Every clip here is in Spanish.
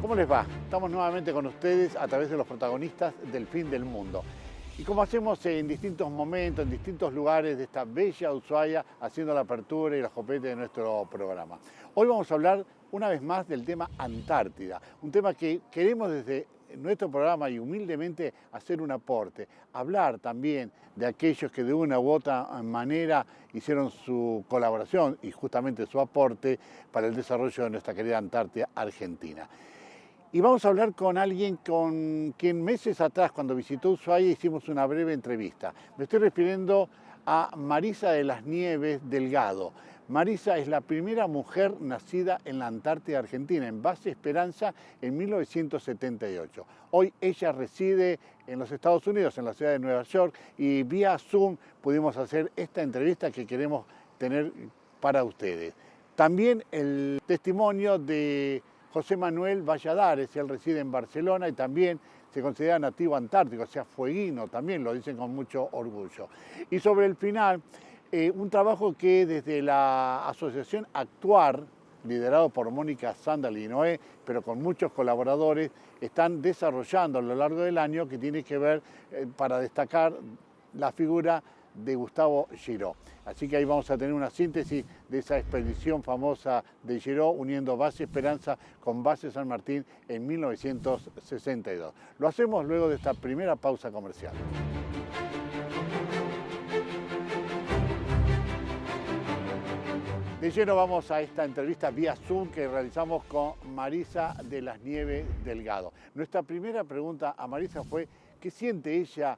¿Cómo les va? Estamos nuevamente con ustedes a través de los protagonistas del fin del mundo. Y como hacemos en distintos momentos, en distintos lugares de esta bella Ushuaia, haciendo la apertura y la copete de nuestro programa. Hoy vamos a hablar una vez más del tema Antártida, un tema que queremos desde nuestro programa y humildemente hacer un aporte, hablar también de aquellos que de una u otra manera hicieron su colaboración y justamente su aporte para el desarrollo de nuestra querida Antártida Argentina. Y vamos a hablar con alguien con quien meses atrás, cuando visitó Ushuaia, hicimos una breve entrevista. Me estoy refiriendo a Marisa de las Nieves Delgado. Marisa es la primera mujer nacida en la Antártida Argentina, en Base Esperanza, en 1978. Hoy ella reside en los Estados Unidos, en la ciudad de Nueva York, y vía Zoom pudimos hacer esta entrevista que queremos tener para ustedes. También el testimonio de José Manuel Valladares, él reside en Barcelona y también se considera nativo antártico, o sea, fueguino, también lo dicen con mucho orgullo. Y sobre el final, un trabajo que desde la asociación Actuar, liderado por Mónica Sándal y Noé, pero con muchos colaboradores, están desarrollando a lo largo del año, que tiene que ver para destacar la figura de Gustavo Giró. Así que ahí vamos a tener una síntesis de esa expedición famosa de Giró uniendo Base Esperanza con Base San Martín en 1962. Lo hacemos luego de esta primera pausa comercial. De lleno vamos a esta entrevista vía Zoom que realizamos con Marisa de las Nieves Delgado. Nuestra primera pregunta a Marisa fue, ¿qué siente ella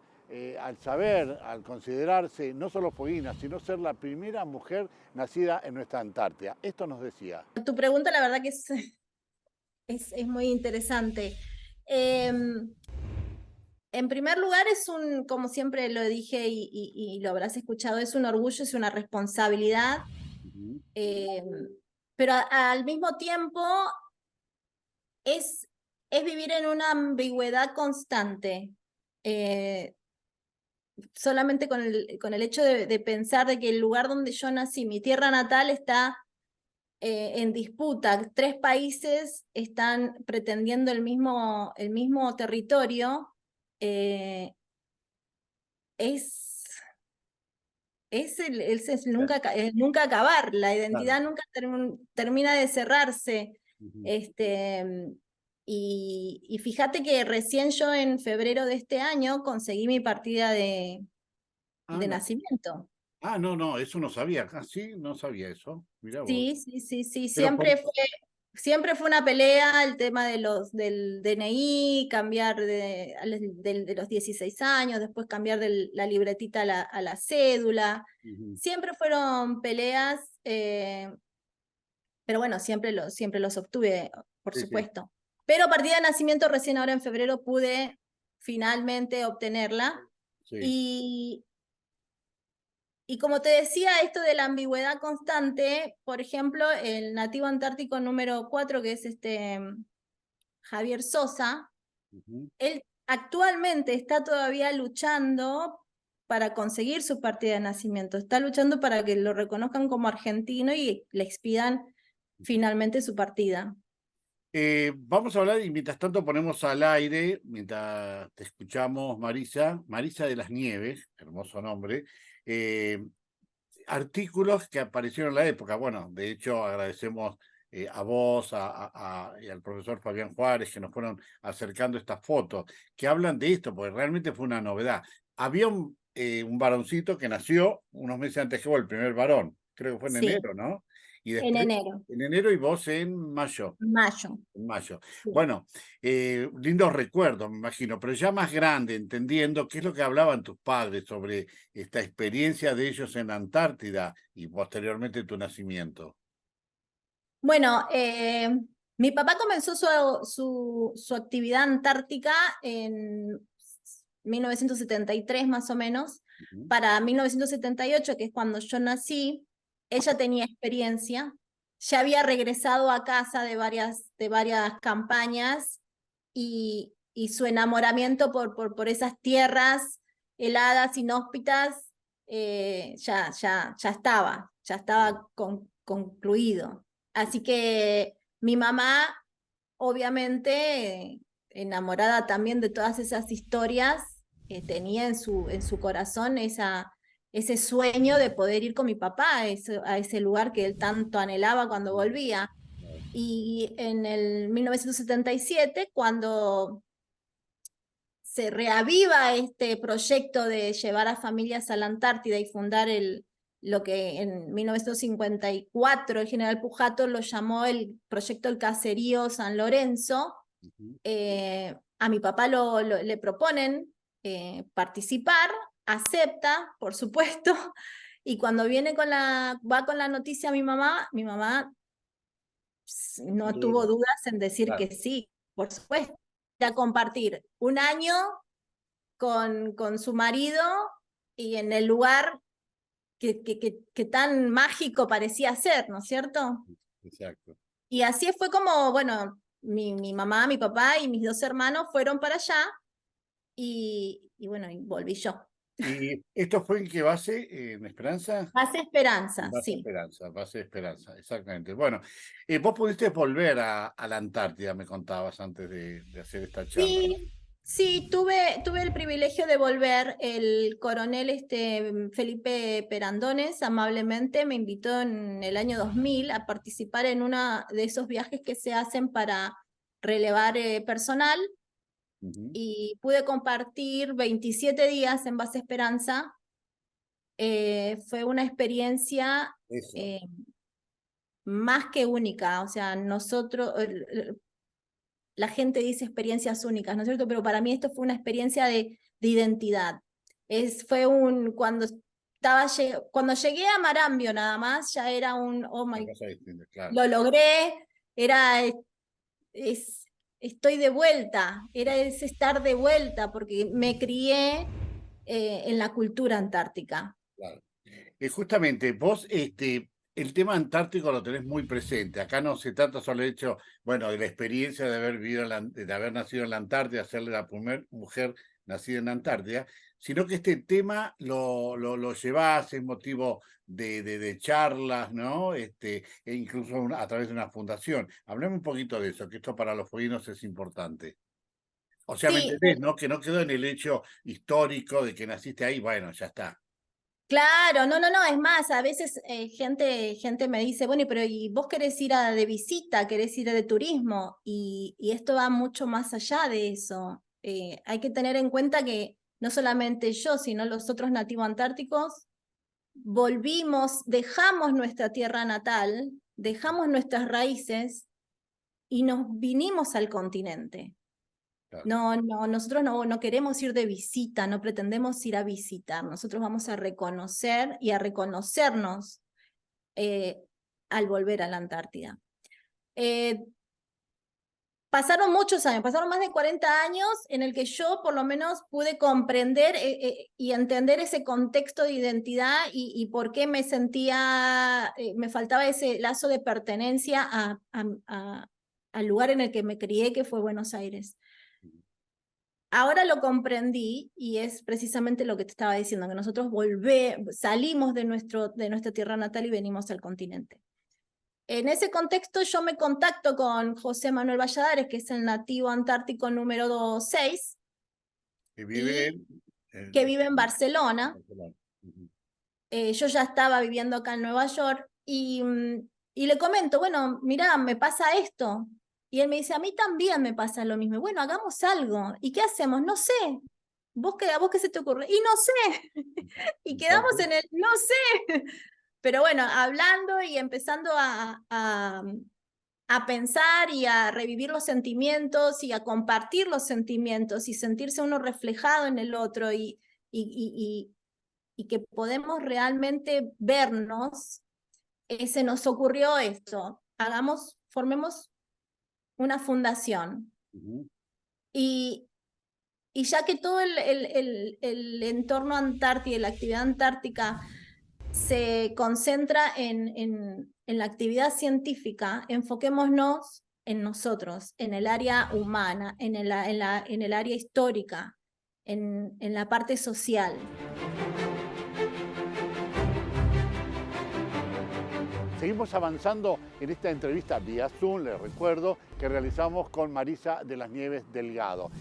al saber, al considerarse no solo fueguina, sino ser la primera mujer nacida en nuestra Antártida? Esto nos decía. Tu pregunta, la verdad que es muy interesante. En primer lugar, como siempre lo dije y lo habrás escuchado, es un orgullo, es una responsabilidad, pero al mismo tiempo es vivir en una ambigüedad constante. Solamente con el hecho de pensar de que el lugar donde yo nací, mi tierra natal, está en disputa. 3 países están pretendiendo el mismo territorio. Es nunca acabar, la Claro. identidad nunca termina de cerrarse. Y fíjate que recién yo en febrero de este año conseguí mi partida de Ah, no. nacimiento. Ah, no, no, eso no sabía. Ah, sí, no sabía eso. Mirá vos. Sí, Pero por... siempre fue una pelea el tema del DNI, cambiar de los 16 años, después cambiar la libretita a la cédula. Siempre fueron peleas, pero bueno, siempre los obtuve, por Sí, sí, supuesto. Pero a partir de nacimiento, recién ahora en febrero pude finalmente obtenerla. sí. Y, Y como te decía, esto de la ambigüedad constante, por ejemplo, el nativo antártico número 4, que es Javier Sosa, él actualmente está todavía luchando para conseguir su partida de nacimiento. Está luchando para que lo reconozcan como argentino y le expidan finalmente su partida. Vamos a hablar y mientras tanto ponemos al aire, mientras te escuchamos, Marisa, Marisa de las Nieves, hermoso nombre, eh, artículos que aparecieron en la época. Bueno, de hecho agradecemos a vos y al profesor Fabián Juárez que nos fueron acercando estas fotos, que hablan de esto, porque realmente fue una novedad. Había un varoncito que nació unos meses antes que vos, el primer varón, creo que fue en Sí, enero, ¿no? Y en después, enero, en enero y vos en mayo. mayo. En mayo. Sí. Bueno, lindos recuerdos, me imagino, pero ya más grande, entendiendo qué es lo que hablaban tus padres sobre esta experiencia de ellos en la Antártida y posteriormente tu nacimiento. Bueno, mi papá comenzó su actividad antártica en 1973 más o menos. Ujú. Para 1978, que es cuando yo nací, ella tenía experiencia, ya había regresado a casa de varias campañas y su enamoramiento por esas tierras heladas, inhóspitas, ya estaba concluido. Así que mi mamá obviamente, enamorada también de todas esas historias, tenía en su corazón ese sueño de poder ir con mi papá a ese lugar que él tanto anhelaba cuando volvía. Y en el 1977, cuando se reaviva este proyecto de llevar a familias a la Antártida y fundar lo que en 1954 el general Pujato lo llamó el proyecto El Caserío San Lorenzo. A mi papá le proponen participar, acepta, por supuesto, y cuando va con la noticia a mi mamá no tuvo dudas en decir que sí, por supuesto, a compartir un año con su marido y en el lugar que tan mágico parecía ser, ¿no es cierto? Exacto. Y así fue como, bueno, mi mamá, mi papá y mis 2 hermanos fueron para allá y bueno, y volví yo. ¿Y esto fue en qué base? ¿En Esperanza? Base Esperanza, Base sí. Esperanza, Base Esperanza, exactamente. Bueno, vos pudiste volver a la Antártida, me contabas antes de hacer esta charla. Sí, sí, tuve el privilegio de volver. El coronel Felipe Perandones amablemente me invitó en el año 2000 a participar en uno de esos viajes que se hacen para relevar personal y pude compartir 27 días en Base Esperanza. Fue una experiencia más que única, o sea, la gente dice experiencias únicas, ¿no es cierto? Pero para mí esto fue una experiencia de identidad. Cuando llegué a Marambio nada más, ya era oh my, Claro. lo logré, era, estoy de vuelta, era ese estar de vuelta, porque me crié en la cultura antártica. Claro. Justamente, vos, el tema antártico lo tenés muy presente. Acá no se trata solo del hecho, bueno, de la experiencia de haber vivido de haber nacido en la Antártida, ser la primera mujer nacida en la Antártida, sino que este tema lo llevás, es motivo de charlas, ¿no? E incluso a través de una fundación. Hablame un poquito de eso, que esto para los fueguinos es importante. O sea, ¿me Sí, entendés, no? Que no quedó en el hecho histórico de que naciste ahí, bueno, ya está. claro, no, es más, a veces gente me dice, bueno, pero ¿y vos querés ir de visita, querés ir de turismo? Y esto va mucho más allá de eso. Hay que tener en cuenta que no solamente yo, sino los otros nativos antárticos, dejamos nuestra tierra natal, dejamos nuestras raíces y nos vinimos al continente. No, nosotros no queremos ir de visita, no pretendemos ir a visitar. Nosotros vamos a reconocer y a reconocernos al volver a la Antártida. Pasaron muchos años, pasaron más de 40 años en el que yo por lo menos pude comprender y entender ese contexto de identidad y por qué me sentía, me faltaba ese lazo de pertenencia al lugar en el que me crié, que fue Buenos Aires. Ahora lo comprendí y es precisamente lo que te estaba diciendo, que nosotros salimos de nuestra tierra natal y venimos al continente. En ese contexto yo me contacto con José Manuel Valladares, que es el nativo antártico número 6, Que vive que vive en Barcelona. Yo ya estaba viviendo acá en Nueva York y le comento, bueno, mira, me pasa esto. Y él me dice, a mí también me pasa lo mismo. Bueno, hagamos algo. ¿Y qué hacemos? No sé. ¿A vos qué se te ocurre? Y no sé. Y quedamos en el no sé. Pero bueno, hablando y empezando a pensar y a revivir los sentimientos y a compartir los sentimientos y sentirse uno reflejado en el otro y que podemos realmente vernos, se nos ocurrió esto. Formemos una fundación. Y ya que todo el entorno antártico y la actividad antártica se concentra en la actividad científica, enfoquémonos en nosotros, en el área humana, en el área histórica, en la parte social. Seguimos avanzando en esta entrevista vía Zoom, les recuerdo, que realizamos con Marisa de las Nieves Delgado.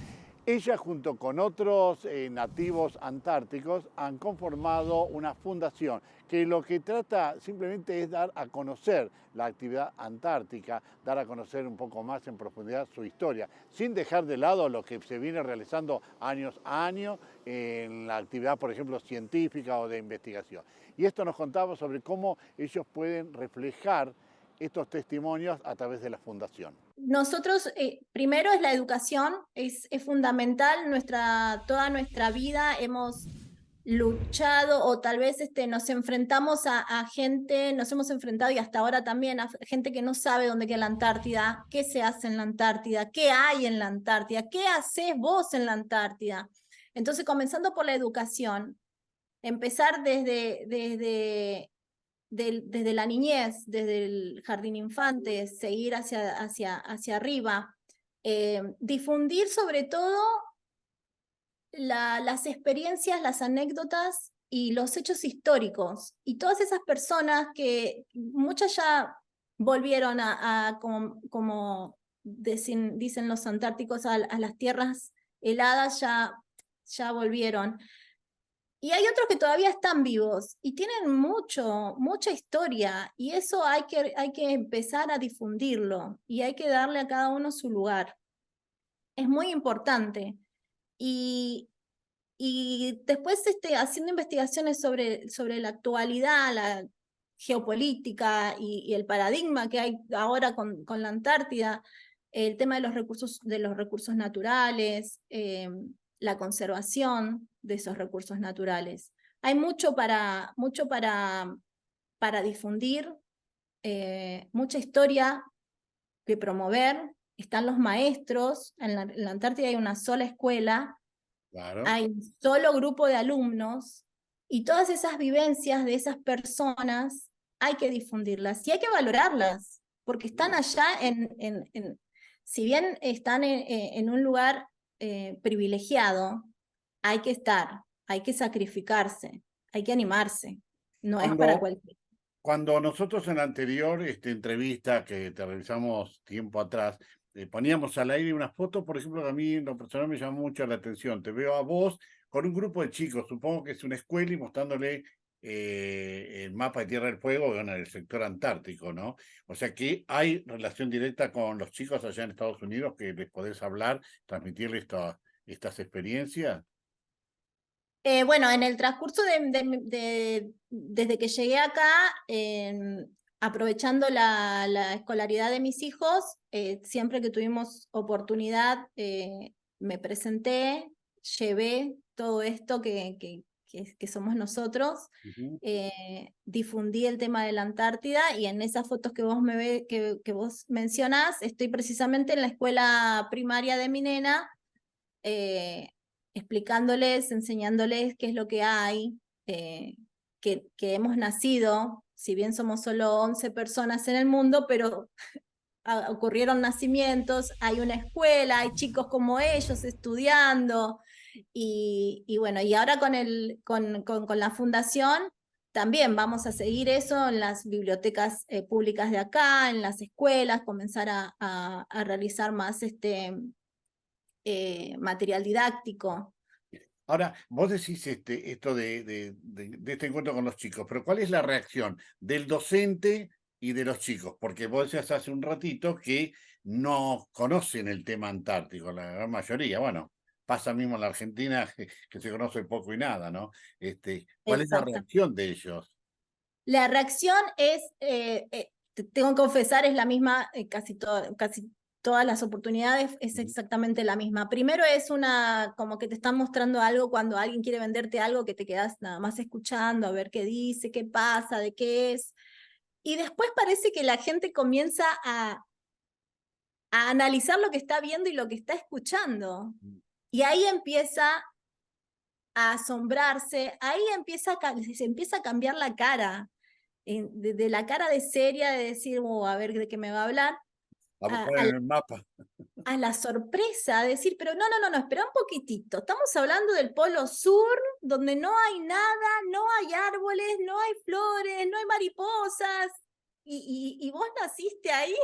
Ella, junto con otros nativos antárticos, han conformado una fundación que lo que trata simplemente es dar a conocer la actividad antártica, dar a conocer un poco más en profundidad su historia, sin dejar de lado lo que se viene realizando años a años en la actividad, por ejemplo, científica o de investigación. Y esto nos contaba sobre cómo ellos pueden reflejar estos testimonios a través de la fundación. Nosotros, primero es la educación, es fundamental, toda nuestra vida hemos luchado o tal vez nos enfrentamos a gente, nos hemos enfrentado y hasta ahora también a gente que no sabe dónde queda la Antártida, qué se hace en la Antártida, qué hay en la Antártida, qué haces vos en la Antártida. Entonces, comenzando por la educación, empezar desde la niñez, desde el jardín infante, seguir hacia arriba, difundir sobre todo las experiencias, las anécdotas y los hechos históricos. Y todas esas personas que muchas ya volvieron como dicen los antárticos, a las tierras heladas, ya volvieron. Y hay otros que todavía están vivos y tienen mucha historia, y eso hay que empezar a difundirlo y hay que darle a cada uno su lugar. Es muy importante. Y después haciendo investigaciones sobre la actualidad, la geopolítica y el paradigma que hay ahora con la Antártida, el tema de los recursos naturales, la conservación de esos recursos naturales. Hay mucho para difundir, mucha historia que promover. Están los maestros, en la Antártida hay una sola escuela, Claro. hay un solo grupo de alumnos, y todas esas vivencias de esas personas hay que difundirlas y hay que valorarlas, porque están allá si bien están en un lugar privilegiado, hay que estar, hay que sacrificarse, hay que animarse, no es para Cuando, cualquiera. cuando nosotros en la anterior entrevista que te realizamos tiempo atrás, poníamos al aire una foto, por ejemplo, que a mí en lo personal me llamó mucho la atención. Te veo a vos con un grupo de chicos, supongo que es una escuela, y mostrándole el mapa de Tierra del Fuego, bueno, en el sector antártico, ¿no? O sea que hay relación directa con los chicos allá en Estados Unidos, que les podés hablar, transmitirles estas experiencias. Bueno, en el transcurso desde que llegué acá, aprovechando la escolaridad de mis hijos, siempre que tuvimos oportunidad, me presenté, llevé todo esto que somos nosotros, Ujú. difundí el tema de la Antártida, y en esas fotos que vos mencionás, estoy precisamente en la escuela primaria de mi nena, explicándoles, enseñándoles qué es lo que hay, que hemos nacido, si bien somos solo 11 personas en el mundo, pero ocurrieron nacimientos, hay una escuela, hay chicos como ellos estudiando, y bueno, y ahora con la fundación también vamos a seguir eso en las bibliotecas públicas de acá, en las escuelas, comenzar a realizar más material didáctico. Ahora, vos decís esto de este encuentro con los chicos, pero ¿cuál es la reacción del docente y de los chicos? Porque vos decías hace un ratito que no conocen el tema antártico, la gran mayoría. Bueno, pasa mismo en la Argentina, que se conoce poco y nada, ¿no? ¿Cuál es la Exacto. reacción de ellos? La reacción es, tengo que confesar, es la misma, casi todas las oportunidades es Ujú. exactamente la misma. Primero es como que te están mostrando algo cuando alguien quiere venderte algo, que te quedas nada más escuchando a ver qué dice, qué pasa, de qué es. Y después parece que la gente comienza a analizar lo que está viendo y lo que está escuchando. Y ahí empieza a asombrarse, ahí se empieza a cambiar la cara, de la cara de seria, de decir, a ver de qué me va a hablar, A a, buscar a en la el mapa. a la sorpresa, de decir, pero no, espera un poquitito, estamos hablando del Polo Sur, donde no hay nada, no hay árboles, no hay flores, no hay mariposas, y vos naciste ahí.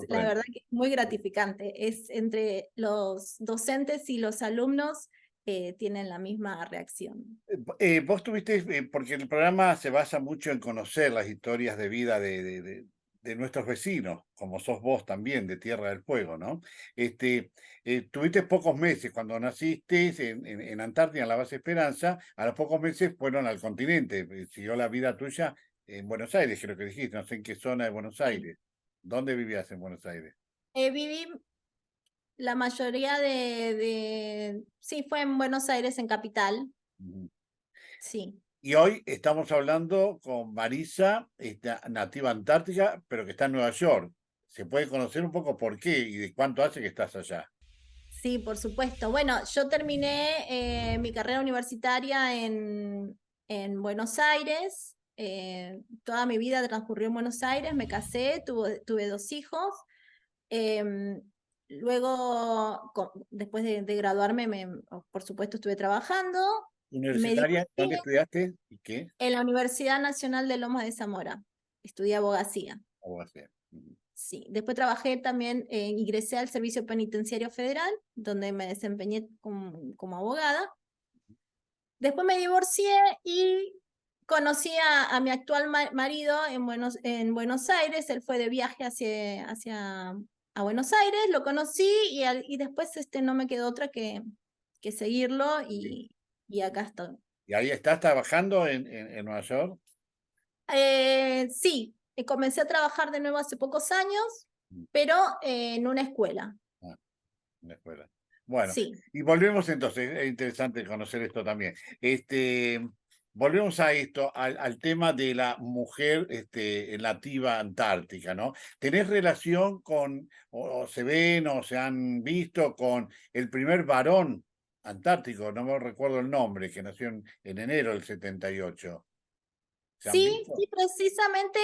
La verdad que es muy gratificante. Es entre los docentes y los alumnos tienen la misma reacción. Vos tuviste, porque el programa se basa mucho en conocer las historias de vida de nuestros vecinos, como sos vos también, de Tierra del Fuego, ¿no? Tuviste pocos meses cuando naciste en Antártida, en la base Esperanza, a los pocos meses fueron al continente, siguió la vida tuya en Buenos Aires, creo que dijiste, no sé en qué zona de Buenos Sí. Aires. ¿Dónde vivías en Buenos Aires? Viví la mayoría sí, fue en Buenos Aires, en Capital, Ujú. sí. Y hoy estamos hablando con Marisa, nativa antártica, pero que está en Nueva York. ¿Se puede conocer un poco por qué y de cuánto hace que estás allá? Sí, por supuesto. Bueno, yo terminé mi carrera universitaria en Buenos Aires. Toda mi vida transcurrió en Buenos Aires, me casé, tuve 2 hijos. Em, Luego, después de graduarme, por supuesto, estuve trabajando. Me ¿Universitaria? divorcié ¿Dónde estudiaste? ¿Y qué? en la Universidad Nacional de Lomas de Zamora. Estudié abogacía. Abogacía. Ujú. Sí, después trabajé también, ingresé al Servicio Penitenciario Federal, donde me desempeñé como abogada. Después me divorcié y conocí a mi actual marido en Buenos Aires. Él fue de viaje a Buenos Aires, lo conocí y después no me quedó otra que seguirlo Sí. y acá estoy. ¿Y ahí estás trabajando en Nueva York? Sí, comencé a trabajar de nuevo hace pocos años, Mm. pero en una escuela. Ah, en la escuela. Bueno, Sí. y volvemos entonces, es interesante conocer esto también. Volvemos a esto, al tema de la mujer nativa antártica, ¿no? ¿Tenés relación con, o se ven o se han visto con el primer varón antártico, no me recuerdo el nombre, que nació en enero del 78? ¿Se han Sí, visto? sí, precisamente,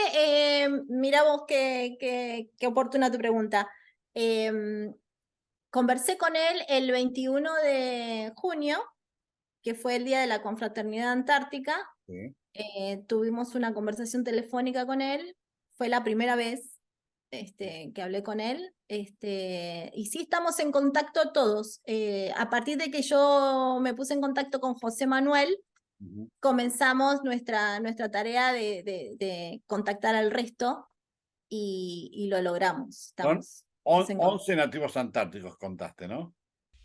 mira vos qué oportuna tu pregunta. Em, Conversé con él el 21 de junio, que fue el día de la Confraternidad Antártica. Sí. Tuvimos una conversación telefónica con él. Fue la primera vez que hablé con él. Y sí estamos en contacto todos. A partir de que yo me puse en contacto con José Manuel, Ujú. comenzamos nuestra tarea de contactar al resto y lo logramos. Son Estamos en contacto. 11 nativos antárticos, contaste, ¿no?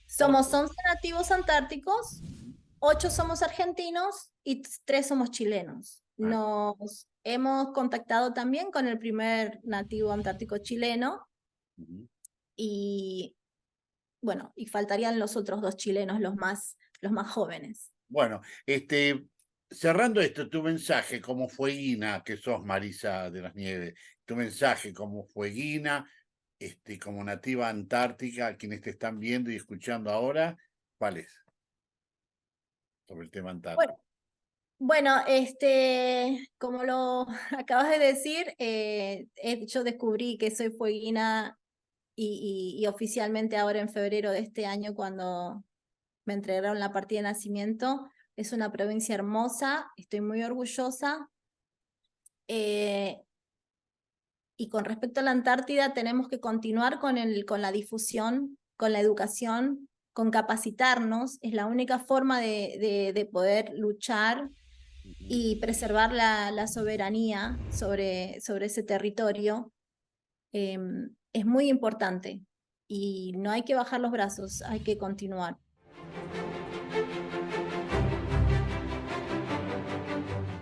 Somos 11. 11 nativos antárticos, 8 somos argentinos y 3 somos chilenos. Ah, Nos hemos contactado también con el primer nativo antártico chileno ujú. y bueno, y faltarían los otros 2 chilenos, los más jóvenes. Bueno, cerrando esto, tu mensaje como fueguina, que sos Marisa de las Nieves, tu mensaje como fueguina, como nativa antártica, a quienes te están viendo y escuchando ahora, ¿cuál es? Sobre el tema antártico. Bueno, bueno, como lo acabas de decir, yo descubrí que soy fueguina y oficialmente ahora en febrero de este año cuando me entregaron la partida de nacimiento. Es una provincia hermosa, estoy muy orgullosa. eh, y con respecto a la Antártida, tenemos que continuar con la difusión, con la educación, con capacitarnos. Es la única forma de poder luchar Ujú. y preservar la soberanía sobre ese territorio. Es muy importante y no hay que bajar los brazos, hay que continuar.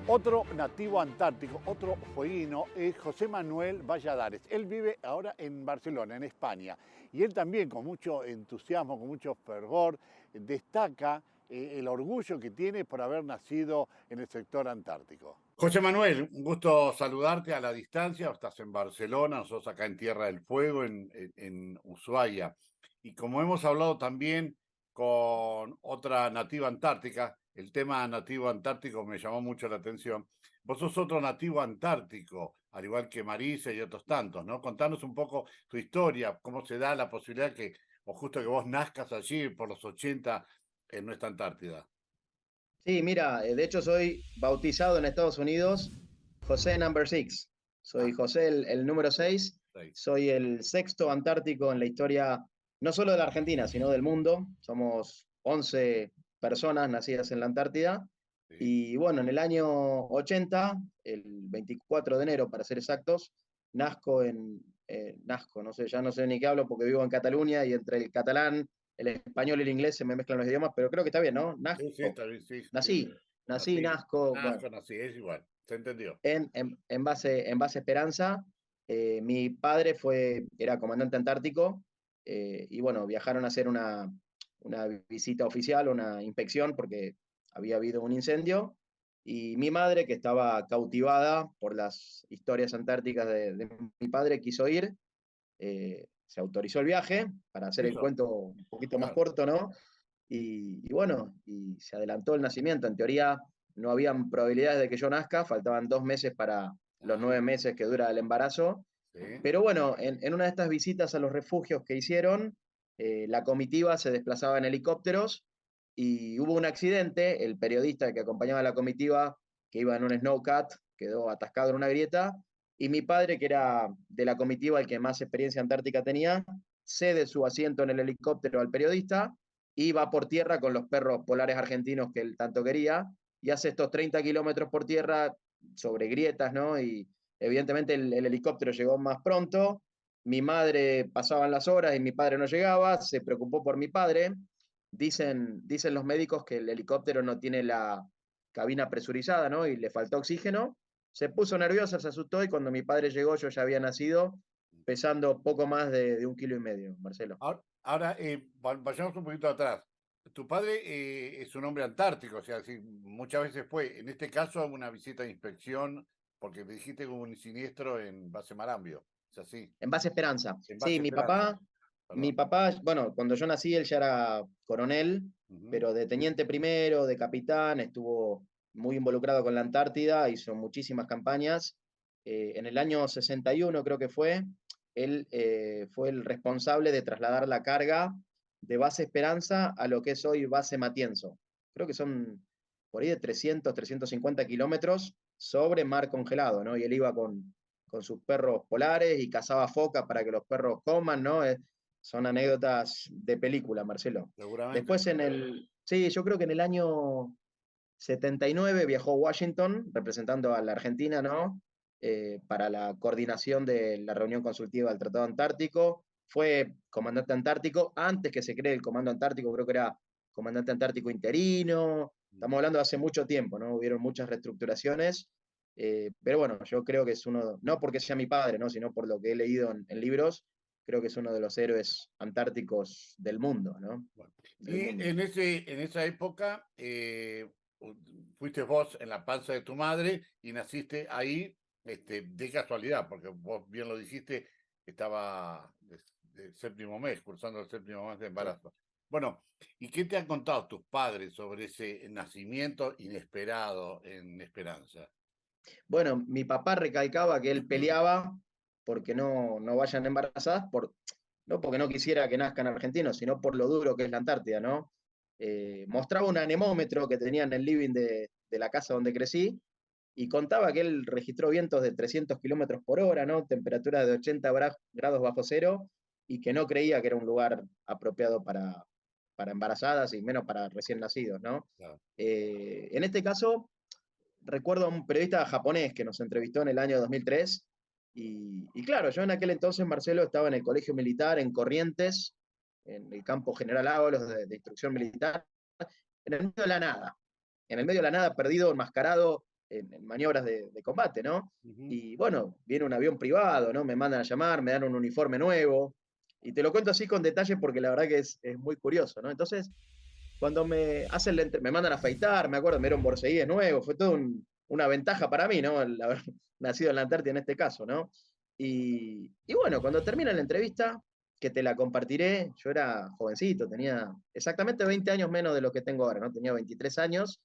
Otro nativo antártico, otro fueguino, es José Manuel Valladares. Él vive ahora en Barcelona, en España. Y él también, con mucho entusiasmo, con mucho fervor, destaca el orgullo que tiene por haber nacido en el sector antártico. José Manuel, un gusto saludarte a la distancia. Estás en Barcelona, nosotros acá en Tierra del Fuego, en Ushuaia. Y como hemos hablado también con otra nativa antártica, el tema nativo antártico me llamó mucho la atención. Vos sos otro nativo antártico, al igual que Marisa y otros tantos, ¿no? Contanos un poco tu historia, cómo se da la posibilidad que, o justo que vos nazcas allí por los 80 en nuestra Antártida. Sí, mira, de hecho soy bautizado en Estados Unidos José number 6. Soy Ah, José el número 6. seis. Soy el sexto antártico en la historia, no solo de la Argentina, sino del mundo. Somos 11 personas nacidas en la Antártida. Sí. Y bueno, en el año 80, el 24 de enero, para ser exactos, nazco, no sé, ya no sé ni qué hablo porque vivo en Cataluña y entre el catalán, el español y el inglés se me mezclan los idiomas, pero creo que está bien, ¿no? Sí, Nazco. está bien, sí. Nací, nací, nazco, bueno, Nací, es igual. Se entendió. en base Esperanza. Mi padre era comandante antártico y bueno, viajaron a hacer una visita oficial, una inspección porque había habido un incendio y mi madre, que estaba cautivada por las historias antárticas de mi padre, quiso ir, se autorizó el viaje para hacer el Eso, cuento un poquito más claro. corto, ¿no? Y bueno, y se adelantó el nacimiento. En teoría no habían probabilidades de que yo nazca, faltaban 2 meses para los Ah, 9 meses que dura el embarazo. sí. Pero bueno, en una de estas visitas a los refugios que hicieron, la comitiva se desplazaba en helicópteros y hubo un accidente. El periodista que acompañaba a la comitiva, que iba en un snowcat, quedó atascado en una grieta. Y mi padre, que era de la comitiva el que más experiencia antártica tenía, cede su asiento en el helicóptero al periodista y va por tierra con los perros polares argentinos que él tanto quería y hace estos 30 kilómetros por tierra sobre grietas, ¿no? Y evidentemente el helicóptero llegó más pronto, mi madre pasaban las horas y mi padre no llegaba, se preocupó por mi padre. Dicen los médicos que el helicóptero no tiene la cabina presurizada, ¿no? Y le faltó oxígeno. Se puso nerviosa, se asustó y cuando mi padre llegó yo ya había nacido pesando poco más de 1,5 kilos, Marcelo. Ahora, vayamos un poquito atrás. Tu padre es un hombre antártico, o sea, sí, muchas veces fue, en este caso, una visita de inspección, porque me dijiste que hubo un siniestro en Base Marambio. Es así, En base Esperanza. en Sí, Base Esperanza, mi perdón. papá, bueno, cuando yo nací él ya era coronel, Ujú. pero de teniente primero, de capitán, estuvo muy involucrado con la Antártida, hizo muchísimas campañas. En el año 61 creo que él fue el responsable de trasladar la carga de Base Esperanza a lo que es hoy Base Matienzo. Creo que son por ahí de 350 kilómetros sobre mar congelado, ¿no? Y él iba con sus perros polares y cazaba focas para que los perros coman, ¿no? Son anécdotas de película, Marcelo. Seguramente. Después sí, yo creo que en el año 79 viajó a Washington representando a la Argentina, ¿no? Para la coordinación de la reunión consultiva del Tratado Antártico. Fue comandante antártico antes que se cree el Comando Antártico, creo que era comandante antártico interino. Estamos hablando de hace mucho tiempo, ¿no? Hubieron muchas reestructuraciones. Pero bueno, yo creo que es uno, no porque sea mi padre, ¿no? Sino por lo que he leído en libros, creo que es uno de los héroes antárticos del mundo, ¿no? Bueno. Del Y mundo. en esa época fuiste vos en la panza de tu madre y naciste ahí de casualidad, porque vos bien lo dijiste, estaba de séptimo mes, cursando el séptimo mes de Sí. embarazo. Bueno, ¿y qué te han contado tus padres sobre ese nacimiento inesperado en Esperanza? Bueno, mi papá recalcaba que él peleaba porque no vayan embarazadas, no porque no quisiera que nazcan argentinos, sino por lo duro que es la Antártida, ¿no? Mostraba un anemómetro que tenía en el living de la casa donde crecí y contaba que él registró vientos de 300 kilómetros por hora, ¿no? Temperaturas de 80 grados bajo cero y que no creía que era un lugar apropiado para embarazadas y menos para recién nacidos, ¿no? Claro. En este caso, recuerdo a un periodista japonés que nos entrevistó en el año 2003 y claro, yo en aquel entonces, Marcelo, estaba en el colegio militar en Corrientes, en el campo General Ábalos de instrucción militar, en el medio de la nada, en el medio de la nada, perdido, enmascarado en maniobras de combate, ¿no? Ujú. Y bueno, viene un avión privado, ¿no? Me mandan a llamar, me dan un uniforme nuevo, y te lo cuento así con detalle porque la verdad que es muy curioso, ¿no? Entonces, cuando me mandan a afeitar, me acuerdo, me dieron borceguíes nuevo, fue todo una ventaja para mí, ¿no? El haber nacido en la Antártida en este caso, ¿no? Y bueno, cuando termina la entrevista, que te la compartiré, yo era jovencito, tenía exactamente 20 años menos de lo que tengo ahora, ¿no? Tenía 23 años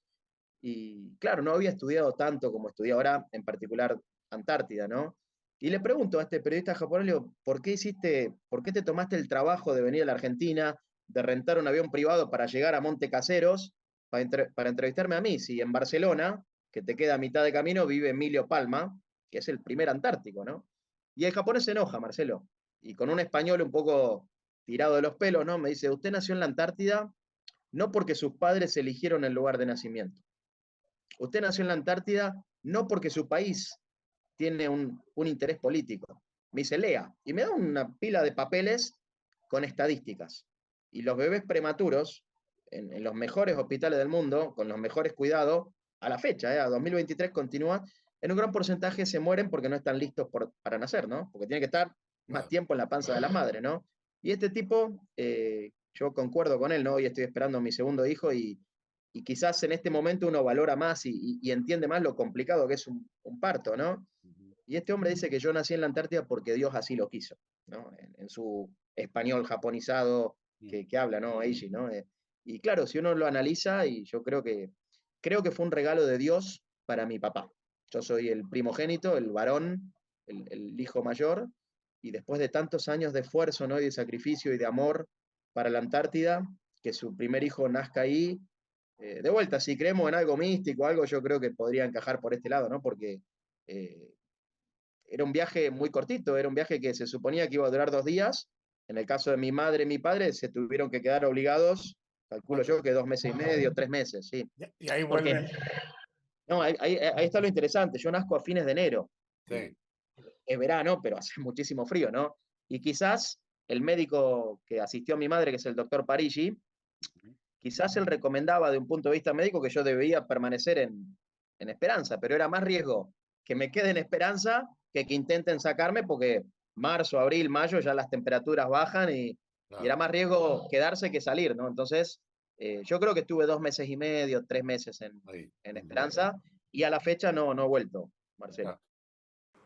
y claro, no había estudiado tanto como estudié ahora, en particular Antártida, ¿no? Y le pregunto a este periodista japonés, le digo, por qué te tomaste el trabajo de venir a la Argentina, de rentar un avión privado para llegar a Monte Caseros, para entrevistarme a mí? Si en Barcelona que te queda a mitad de camino, vive Emilio Palma, que es el primer antártico, ¿no? Y el japonés se enoja, Marcelo, y con un español un poco tirado de los pelos, ¿no? Me dice, usted nació en la Antártida no porque sus padres eligieron el lugar de nacimiento. Usted nació en la Antártida no porque su país tiene un interés político. Me dice, lea, y me da una pila de papeles con estadísticas. Y los bebés prematuros, en los mejores hospitales del mundo, con los mejores cuidados, a la fecha, a 2023 continúa, en un gran porcentaje se mueren porque no están listos para nacer, ¿no? Porque tiene que estar más tiempo en la panza de la madre, ¿no? Y este tipo, yo concuerdo con él, ¿no? Hoy estoy esperando a mi segundo hijo y quizás en este momento uno valora más y entiende más lo complicado que es un parto, ¿no? Y este hombre dice que yo nací en la Antártida porque Dios así lo quiso, ¿no? En su español japonizado que habla, ¿no? Eiji, ¿no? Y claro, si uno lo analiza, y yo creo que fue un regalo de Dios para mi papá. Yo soy el primogénito, el varón, el hijo mayor, y después de tantos años de esfuerzo, ¿no? Y de sacrificio y de amor para la Antártida, que su primer hijo nazca ahí, de vuelta, si creemos en algo místico, algo yo creo que podría encajar por este lado, ¿no? Porque eh, era un viaje muy cortito, era un viaje que se suponía que iba a durar 2 días. En el caso de mi madre y mi padre, se tuvieron que quedar obligados, calculo yo que 2 meses y medio, 3 meses, sí. Y ahí Porque, vuelven. no, ahí está lo interesante, yo nazco a fines de enero. Sí. Es verano, pero hace muchísimo frío, ¿no? Y quizás el médico que asistió a mi madre, que es el doctor Parigi, quizás él recomendaba de un punto de vista médico que yo debía permanecer en Esperanza, pero era más riesgo que me quede en Esperanza que intenten sacarme porque marzo, abril, mayo ya las temperaturas bajan y era más riesgo quedarse que salir, ¿no? Entonces, yo creo que estuve 2 meses y medio, 3 meses en Esperanza y a la fecha no he vuelto, Marcelo.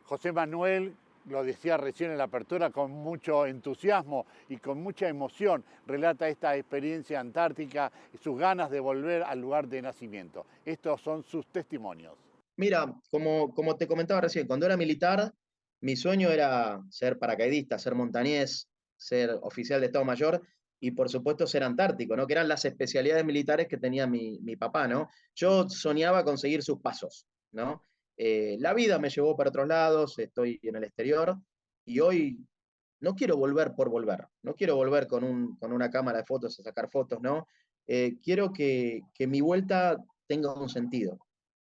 José Manuel lo decía recién en la apertura con mucho entusiasmo y con mucha emoción, relata esta experiencia antártica y sus ganas de volver al lugar de nacimiento. Estos son sus testimonios. Mira, como te comentaba recién, cuando era militar, mi sueño era ser paracaidista, ser montañés, ser oficial de Estado Mayor y por supuesto ser antártico, ¿no? Que eran las especialidades militares que tenía mi papá, ¿no? Yo soñaba con seguir sus pasos, ¿no? La vida me llevó para otros lados, estoy en el exterior y hoy no quiero volver por volver, no quiero volver con una cámara de fotos a sacar fotos, ¿no? Quiero que mi vuelta tenga un sentido.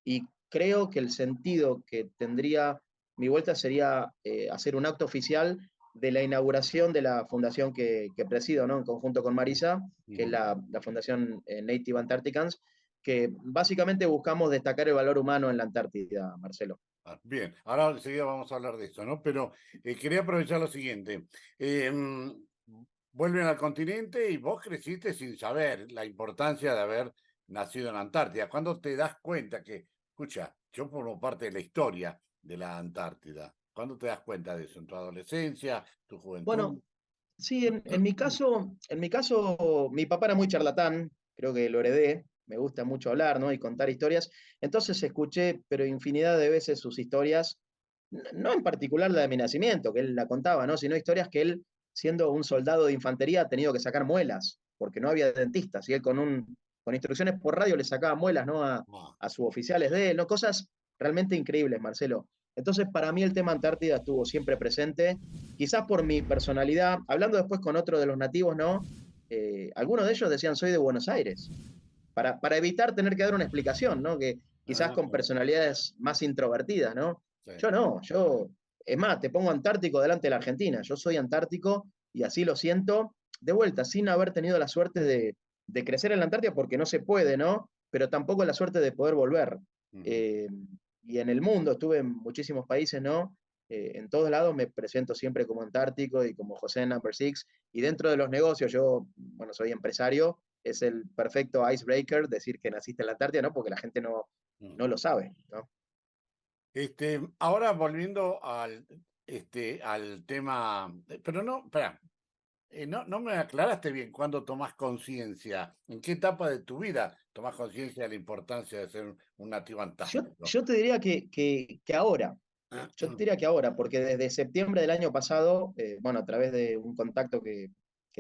Y creo que el sentido que tendría mi vuelta sería hacer un acto oficial de la inauguración de la fundación que presido, ¿no? En conjunto con Marisa, que es la Fundación Native Antarcticans, que básicamente buscamos destacar el valor humano en la Antártida, Marcelo. Bien, ahora enseguida vamos a hablar de esto, ¿no? Pero quería aprovechar lo siguiente. Vuelven al continente y vos creciste sin saber la importancia de haber nacido en Antártida. ¿Cuándo te das cuenta que, escucha, yo formo parte de la historia de la Antártida? ¿Cuándo te das cuenta de eso? ¿En tu adolescencia, tu juventud? Bueno, sí, en mi caso, mi papá era muy charlatán, creo que lo heredé, me gusta mucho hablar, ¿no? Y contar historias. Entonces escuché, pero infinidad de veces sus historias, no en particular la de mi nacimiento, que él la contaba, ¿no? Sino historias que él, siendo un soldado de infantería, ha tenido que sacar muelas, porque no había dentistas, y él con instrucciones por radio le sacaba muelas, ¿no? Ah, A sus oficiales de él, ¿no? Cosas realmente increíbles, Marcelo. Entonces, para mí el tema Antártida estuvo siempre presente, quizás por mi personalidad, hablando después con otro de los nativos, ¿no? Algunos de ellos decían, soy de Buenos Aires, para evitar tener que dar una explicación, ¿no? Que quizás con personalidades más introvertidas, ¿no? sí. Yo no, es más, te pongo Antártico delante de la Argentina, yo soy Antártico y así lo siento, de vuelta, sin haber tenido la suerte de crecer en la Antártida, porque no se puede, ¿no? Pero tampoco la suerte de poder volver. Eh, y en el mundo, estuve en muchísimos países, ¿no? En todos lados me presento siempre como antártico y como José Number Six. Y dentro de los negocios, yo, bueno, soy empresario, es el perfecto icebreaker decir que naciste en la Antártida, ¿no? Porque la gente no lo sabe, ¿no? Ahora volviendo al tema, pero no, espera, no me aclaraste bien cuándo tomás conciencia, en qué etapa de tu vida tomás conciencia de la importancia de ser un nativo antártico. Yo te diría que ahora, yo te diría que ahora, porque desde septiembre del año pasado, bueno, a través de un contacto que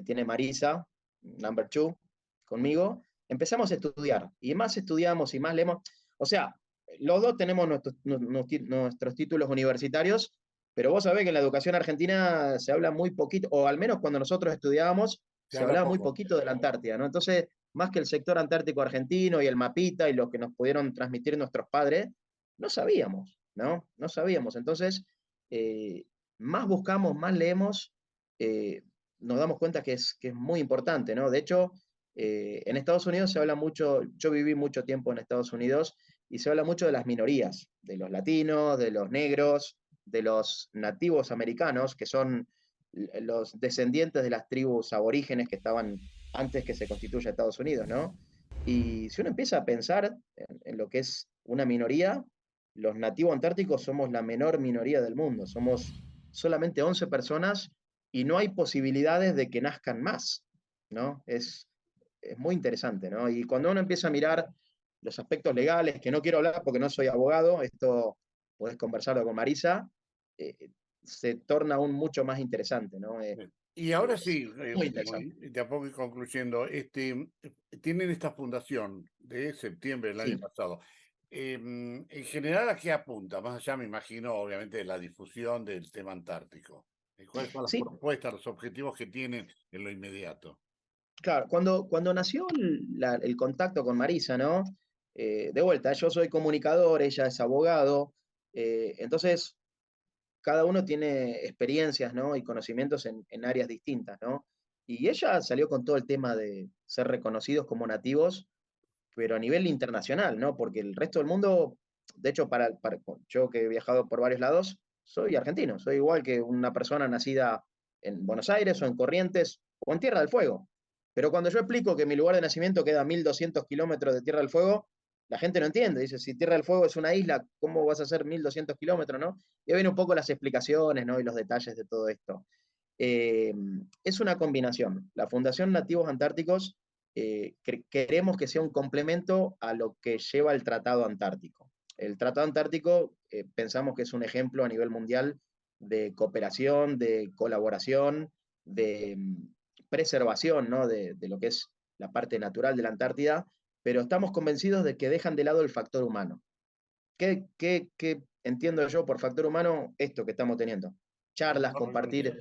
tiene Marisa, number two, conmigo, empezamos a estudiar. Y más estudiamos y más leemos. O sea, los dos tenemos nuestros títulos universitarios, pero vos sabés que en la educación argentina se habla muy poquito, o al menos cuando nosotros estudiábamos, Se se habla hablaba muy poco. poquito de la Antártida, ¿no? Entonces, más que el sector antártico argentino y el mapita y lo que nos pudieron transmitir nuestros padres, no sabíamos, ¿no? No sabíamos. Entonces, eh, más buscamos, más leemos, eh, nos damos cuenta que es muy importante, ¿no? De hecho, en Estados Unidos se habla mucho, yo viví mucho tiempo en Estados Unidos y se habla mucho de las minorías, de los latinos, de los negros, de los nativos americanos, que son los descendientes de las tribus aborígenes que estaban antes que se constituya Estados Unidos, ¿no? Y si uno empieza a pensar en lo que es una minoría, los nativos antárticos somos la menor minoría del mundo, somos solamente 11 personas y no hay posibilidades de que nazcan más, ¿no? Es muy interesante, ¿no? Y cuando uno empieza a mirar los aspectos legales, que no quiero hablar porque no soy abogado, esto podés conversarlo con Marisa, eh, se torna aún mucho más interesante, ¿no? Y ahora Es sí, muy interesante. de a poco y concluyendo, tienen esta fundación de septiembre del año Sí, pasado. En general, ¿a qué apunta? Más allá, me imagino, obviamente, de la difusión del tema antártico. ¿Cuáles son las sí, propuestas, los objetivos que tienen en lo inmediato? claro. Cuando nació el contacto con Marisa, ¿no? De vuelta, yo soy comunicador, ella es abogado, entonces cada uno tiene experiencias, ¿no? Y conocimientos en áreas distintas, ¿no? Y ella salió con todo el tema de ser reconocidos como nativos, pero a nivel internacional, ¿no? Porque el resto del mundo, de hecho, yo que he viajado por varios lados, soy argentino, soy igual que una persona nacida en Buenos Aires o en Corrientes o en Tierra del Fuego. Pero cuando yo explico que mi lugar de nacimiento queda a 1200 kilómetros de Tierra del Fuego, la gente no entiende. Dice, si Tierra del Fuego es una isla, ¿cómo vas a hacer 1200 kilómetros, no? Y ahí vienen un poco las explicaciones, ¿no? Y los detalles de todo esto. Eh, es una combinación. La Fundación Nativos Antárticos queremos que sea un complemento a lo que lleva el Tratado Antártico. El Tratado Antártico pensamos que es un ejemplo a nivel mundial de cooperación, de colaboración, de preservación, ¿no? De lo que es la parte natural de la Antártida, pero estamos convencidos de que dejan de lado el factor humano. ¿Qué entiendo yo por factor humano? Esto que estamos teniendo. Charlas, compartir.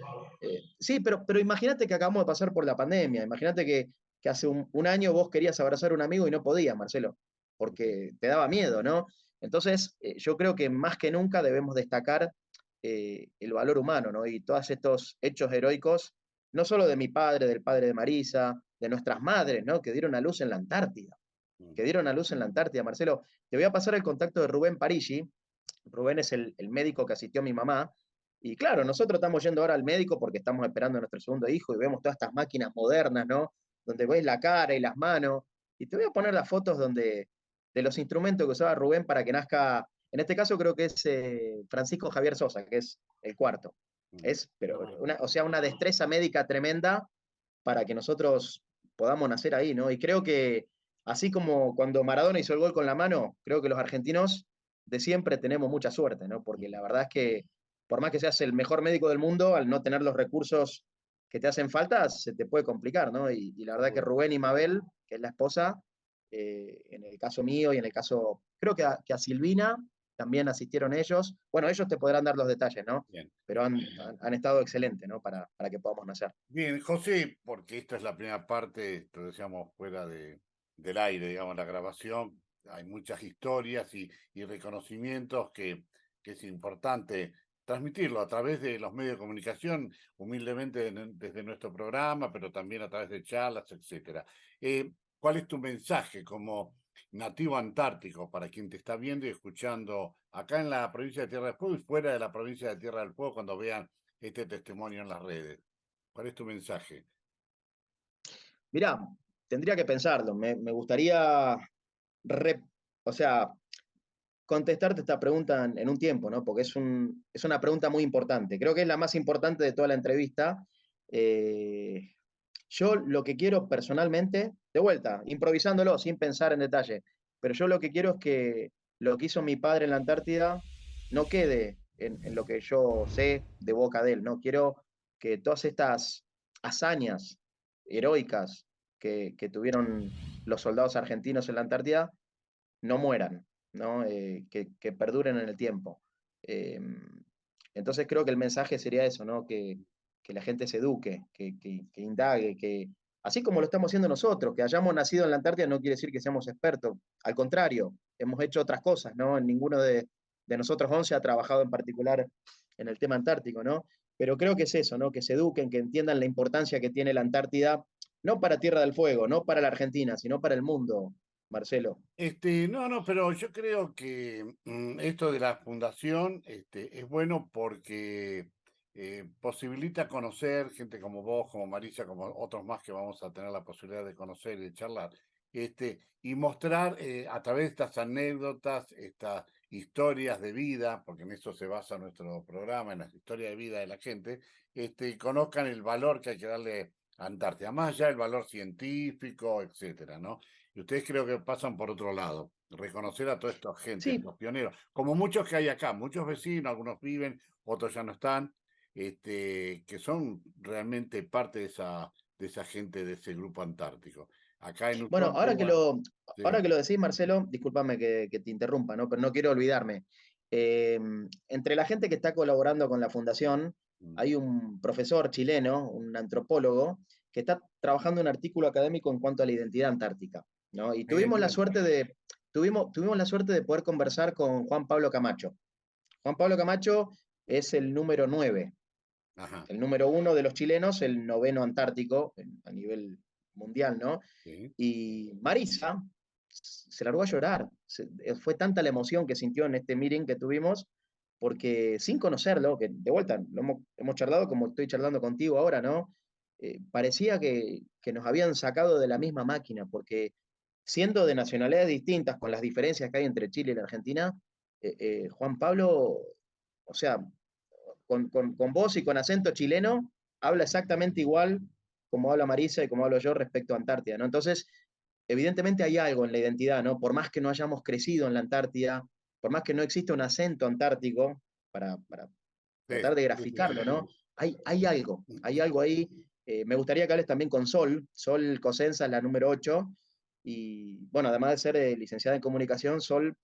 Sí, pero imagínate que acabamos de pasar por la pandemia. Imagínate que hace un año vos querías abrazar a un amigo y no podías, Marcelo, porque te daba miedo, ¿no? Entonces, yo creo que más que nunca debemos destacar el valor humano, ¿no? Y todos estos hechos heroicos, no solo de mi padre, del padre de Marisa, de nuestras madres, ¿no? Que dieron a luz en la Antártida, que dieron a luz en la Antártida, Marcelo. Te voy a pasar el contacto de Rubén Parigi. Rubén es el médico que asistió a mi mamá. Y claro, nosotros estamos yendo ahora al médico porque estamos esperando a nuestro segundo hijo y vemos todas estas máquinas modernas, ¿no? Donde ves la cara y las manos. Y te voy a poner las fotos de los instrumentos que usaba Rubén para que nazca, en este caso creo que es Francisco Javier Sosa, que es el cuarto. Pero o sea, una destreza médica tremenda para que nosotros podamos nacer ahí, ¿no? Y creo que así como cuando Maradona hizo el gol con la mano, creo que los argentinos de siempre tenemos mucha suerte, ¿no? Porque la verdad es que por más que seas el mejor médico del mundo, al no tener los recursos que te hacen falta, se te puede complicar, ¿no? Y la verdad que Rubén y Mabel, que es la esposa, en el caso mío y en el caso, creo que a Silvina también asistieron ellos. Bueno, ellos te podrán dar los detalles, ¿no? Bien. Pero han estado excelentes, ¿no? Para que podamos nacer. Bien, José, porque esta es la primera parte, esto decíamos fuera del aire, digamos, la grabación, hay muchas historias y reconocimientos que es importante transmitirlo a través de los medios de comunicación, humildemente desde nuestro programa, pero también a través de charlas, etcétera. ¿Cuál es tu mensaje como nativo antártico para quien te está viendo y escuchando acá en la provincia de Tierra del Fuego y fuera de la provincia de Tierra del Fuego cuando vean este testimonio en las redes? ¿Cuál es tu mensaje? Mirá, tendría que pensarlo. Me gustaría, o sea, contestarte esta pregunta en un tiempo, ¿no? Porque es una pregunta muy importante. Creo que es la más importante de toda la entrevista. Eh, yo lo que quiero personalmente, de vuelta, improvisándolo, sin pensar en detalle, pero yo lo que quiero es que lo que hizo mi padre en la Antártida no quede en lo que yo sé de boca de él, ¿no? Quiero que todas estas hazañas heroicas que tuvieron los soldados argentinos en la Antártida no mueran, ¿no? Que perduren en el tiempo. Eh, entonces creo que el mensaje sería eso, ¿no? Que la gente se eduque, que indague, que así como lo estamos haciendo nosotros, que hayamos nacido en la Antártida no quiere decir que seamos expertos, al contrario, hemos hecho otras cosas, ¿no? Ninguno de nosotros 11 ha trabajado en particular en el tema antártico, ¿no? Pero creo que es eso, ¿no? Que se eduquen, que entiendan la importancia que tiene la Antártida, no para Tierra del Fuego, no para la Argentina, sino para el mundo, Marcelo. No, no, pero yo creo que esto de la fundación es bueno porque posibilita conocer gente como vos, como Marisa, como otros más que vamos a tener la posibilidad de conocer y de charlar, y mostrar a través de estas anécdotas, estas historias de vida, porque en eso se basa nuestro programa, en las historias de vida de la gente, conozcan el valor que hay que darle a Antártida, más allá del valor científico, etcétera, ¿no? Y ustedes creo que pasan por otro lado, reconocer a toda esta gente, Sí, estos pioneros, como muchos que hay acá, muchos vecinos, algunos viven, otros ya no están, que son realmente parte de esa gente de ese grupo antártico. Acá en bueno, Ushuaia, bueno, ahora sí, que lo decís, Marcelo, discúlpame que te interrumpa, ¿no? Pero no quiero olvidarme. Eh, Entre la gente que está colaborando con la fundación, mm, hay un profesor chileno, un antropólogo, que está trabajando un artículo académico en cuanto a la identidad antártica, ¿no? Y bien, tuvimos la suerte de poder conversar con Juan Pablo Camacho. Juan Pablo Camacho es el número 9, ajá, el número 1 de los chilenos, el noveno antártico a nivel mundial, ¿no? sí, Y Marisa se largó a llorar. Fue tanta la emoción que sintió en este meeting que tuvimos, porque sin conocerlo, que de vuelta hemos charlado como estoy charlando contigo ahora, ¿no? Parecía que nos habían sacado de la misma máquina, porque siendo de nacionalidades distintas, con las diferencias que hay entre Chile y la Argentina, Juan Pablo, o sea, con voz y con acento chileno, habla exactamente igual como habla Marisa y como hablo yo respecto a Antártida, ¿no? Entonces, evidentemente hay algo en la identidad, ¿no? Por más que no hayamos crecido en la Antártida, por más que no exista un acento antártico, para sí, tratar de sí, sí, graficarlo, ¿no? Hay algo ahí. Me gustaría que hables también con Sol Cosenza es la número 8, y bueno, además de ser licenciada en comunicación, Sol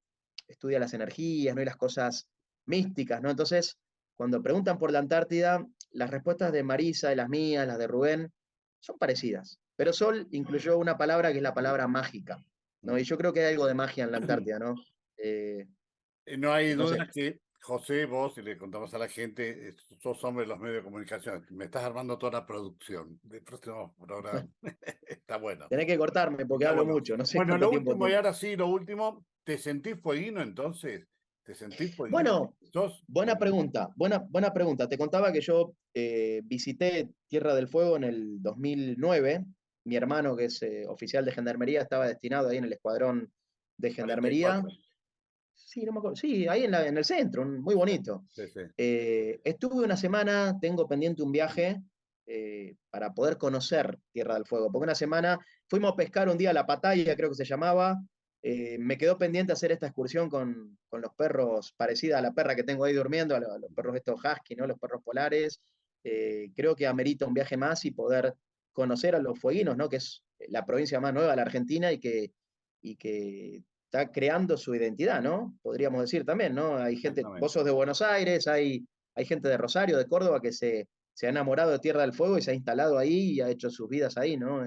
estudia las energías, ¿no? Y las cosas místicas, ¿no? Entonces, cuando preguntan por la Antártida, las respuestas de Marisa, de las mías, las de Rubén, son parecidas. Pero sí. Sol incluyó una palabra que es la palabra mágica, ¿no? Y Mm. yo creo que hay algo de magia en la Antártida, ¿no? Eh, No hay no sé. duda que José, vos, y le contamos a la gente, sos hombre de los medios de comunicación. Me estás armando toda la producción del próximo programa. Está bueno. Tenés que cortarme porque Está hablo bueno. mucho, no sé Bueno, cuánto lo tiempo último, y tengo. ahora sí, lo último, ¿te sentís fueguino entonces? ¿Te sentís fueguino? Bueno, ¿Sos? buena pregunta, buena pregunta. Te contaba que yo visité Tierra del Fuego en el 2009. Mi hermano, que es oficial de gendarmería, estaba destinado ahí en el escuadrón de gendarmería. 44. Sí, no me acuerdo. Sí, ahí en el centro, muy Sí, bonito. sí, sí. Estuve una semana, tengo pendiente un viaje para poder conocer Tierra del Fuego, porque una semana fuimos a pescar un día a La Pataya, creo que se llamaba. Me quedó pendiente hacer esta excursión con los perros, parecida a la perra que tengo ahí durmiendo, a los perros estos husky, ¿no? Los perros polares. Creo que amerita un viaje más y poder conocer a los fueguinos, ¿no? Que es la provincia más nueva de la Argentina y que está creando su identidad, ¿no? Podríamos decir también, ¿no? Hay gente, vos Exactamente. sos de Buenos Aires, hay gente de Rosario, de Córdoba, que se ha enamorado de Tierra del Fuego y se ha instalado ahí y ha hecho sus vidas ahí, ¿no?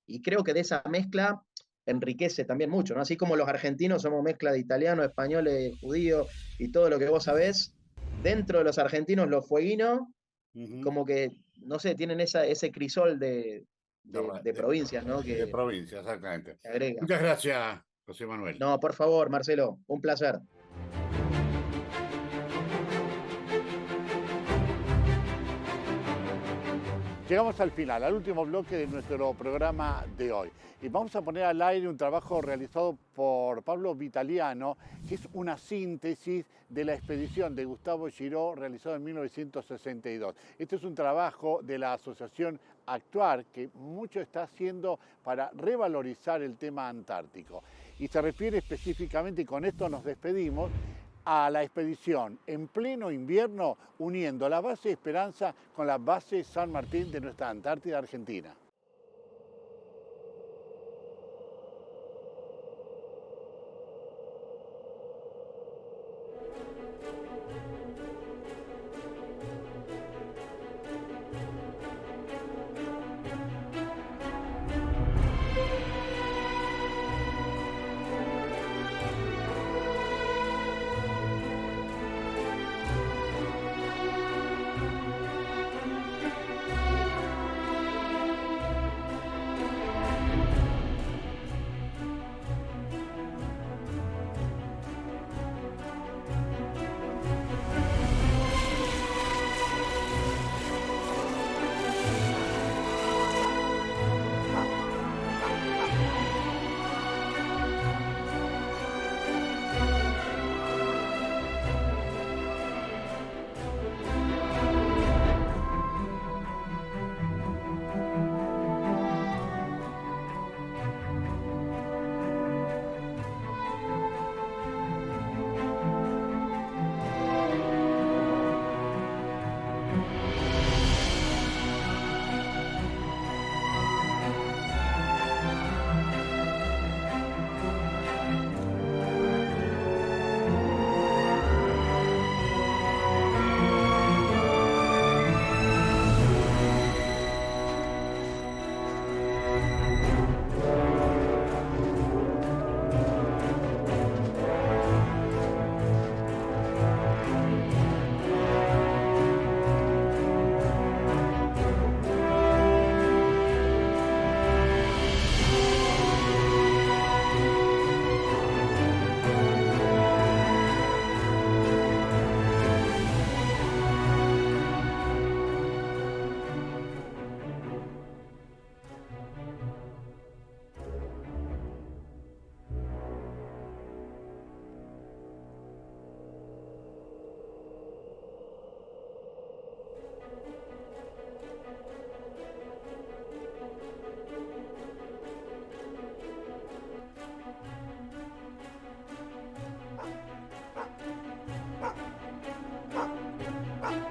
Y creo que de esa mezcla enriquece también mucho, ¿no? Así como los argentinos somos mezcla de italianos, españoles, judíos y todo lo que vos sabés, dentro de los argentinos, los fueguinos, Ujú. como que, no sé, tienen ese crisol de, De, de, de provincias, ¿no? de Que provincia, exactamente. agrega. Muchas gracias, José Manuel. No, por favor, Marcelo, un placer. Llegamos al final, al último bloque de nuestro programa de hoy. Y vamos a poner al aire un trabajo realizado por Pablo Vitaliano, que es una síntesis de la expedición de Gustavo Giró realizada en 1962. Este es un trabajo de la asociación Actuar, que mucho está haciendo para revalorizar el tema antártico. Y se refiere específicamente, y con esto nos despedimos, a la expedición en pleno invierno, uniendo la base Esperanza con la base San Martín de nuestra Antártida Argentina.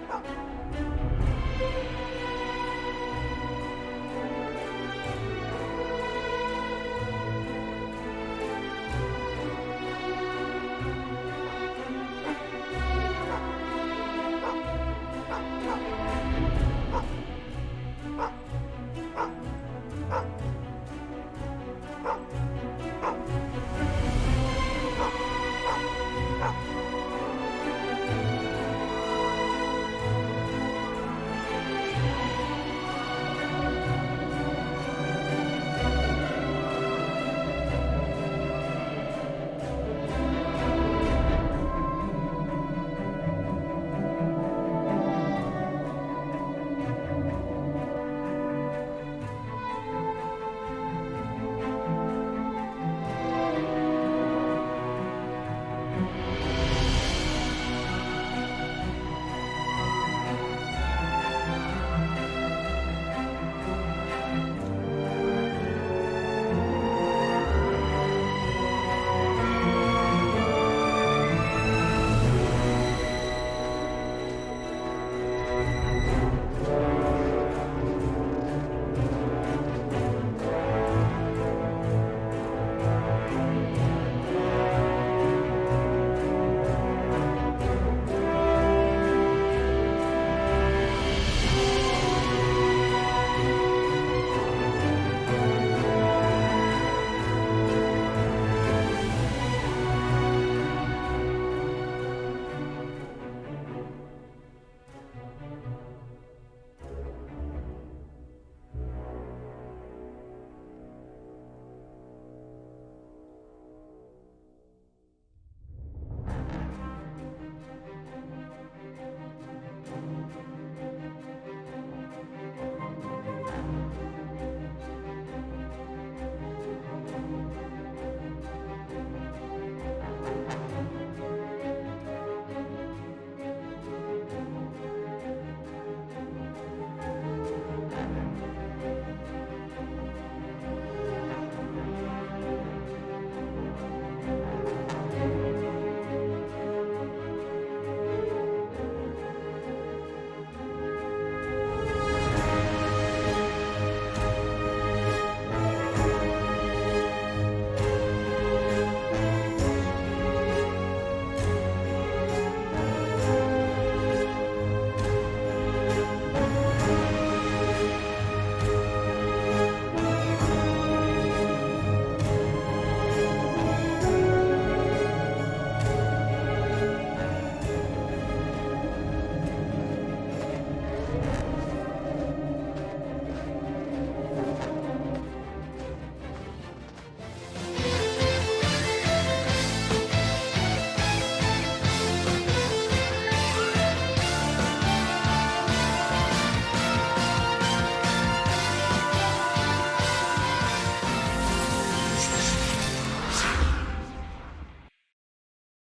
próxima.